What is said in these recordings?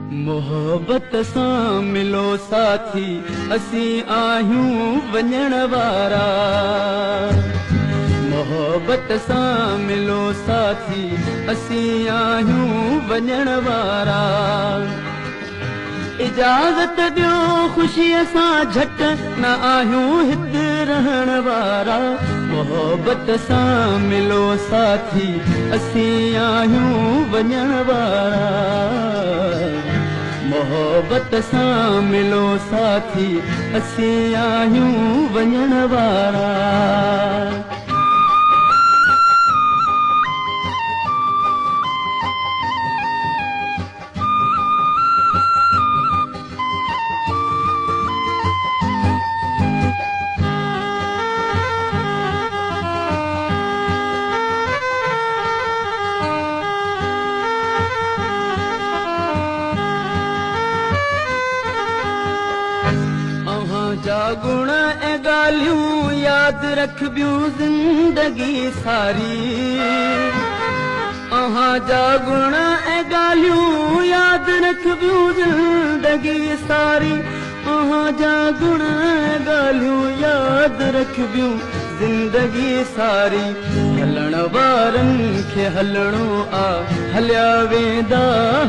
मोहब्बत सां मिलो साथी असीं आहियूं वञण वारा। मोहब्बत सां मिलो साथी असीं आहियूं वञण वारा। इजाज़त ॾियो ख़ुशीअ सां झट न आहियूं हिते रहण वारा। मोहब्बत सां मिलो साथी असीं आहियूं वञण वारा। मोहब्बत सां मिलो साथी असीं आहियूं वञण वारा। जा गुण ऐं ॻाल्हियूं यादि रखबियूं ज़िंदगी सारी। जा गुण ऐं ॻाल्हियूं यादि रखबियूं ज़िंदगी सारी। जा गुण ऐं ॻाल्हियूं यादि रखबियूं ज़िंदगी सारी। हलण वारनि खे हलणो आ हलिया वेंदा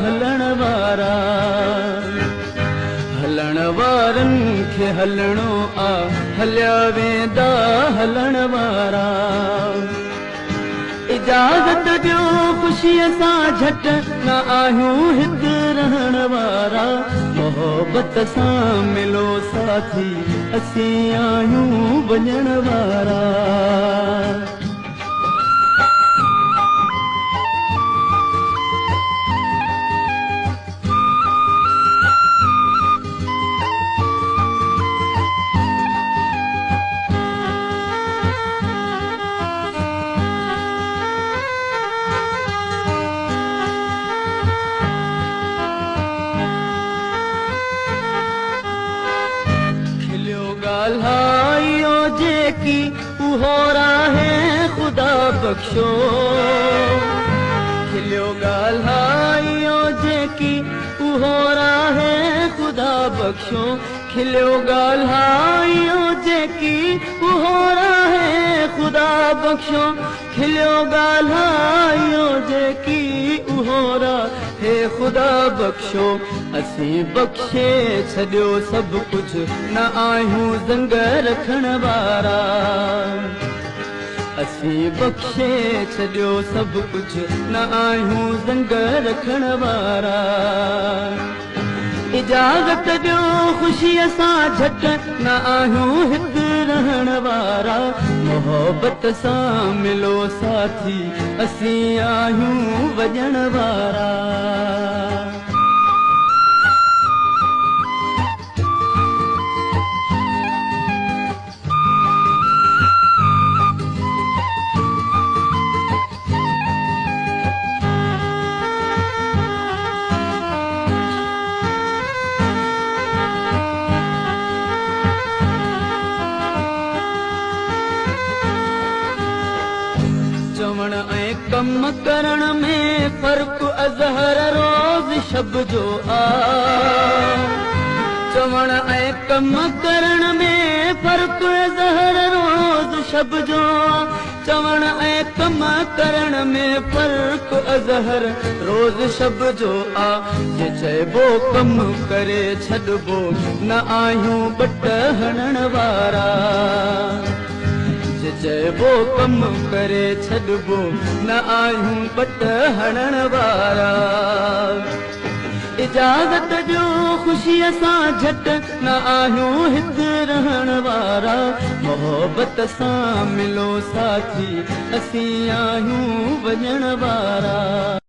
हलण वारा। हलण वारनि खे हलणो आ हलिया वेंदा हलण वारा। इजाज़त ॾियो ख़ुशीअ सां झट न आहियूं हिते रहण वारा। मोहब्बत सां मिलो साथी असीं आहियूं वञण वारा। ॻाल्हाइयो जेकी उहो राहे ख़ुदा बख़्शो। खिलियो ॻाल्हाइयो जेकी उहो राहे ख़ुदा बख़्शो। खिलियो ॻाल्हाइयो जेकी उहो राहे ख़ुदा बख़्शो। खिलियो ॻाल्हाइयो जेकी उहो राहे ख़ुदा बख़्शो। असीं बख़्शे छॾियो सभु कुझु न आहियूं ज़ंग रखण वारा। असीं बख़्शे छॾियो सभु कुझु न आहियूं ज़ंग रखण वारा। इजाज़त ॾियो ख़ुशीअ सां झट न आहियूं हिते रहण वारा। मोहब्बत सां मिलो साथी असीं आहियूं वञण वारा। चवण ऐं कम करण में फ़र्क़ु अज़हर रोज़ शब जो आ। चवण ऐं कम करण में फ़र्क़ु अज़हर रोज़ शब जो आ। चवण ऐं कम करण में फ़र्क़ु अज़हर रोज़ शब जो आ। जे चइबो कम करे छॾिबो न आहियूं बट हणण वारा। चइबो कम करे छॾिबो न आहियूं बट हणण वारा। इजाज़त ॾियो ख़ुशीअ सां झट न आहियूं हिते रहण वारा। मोहब्बत सां मिलो साथी असीं आहियूं वञण वारा।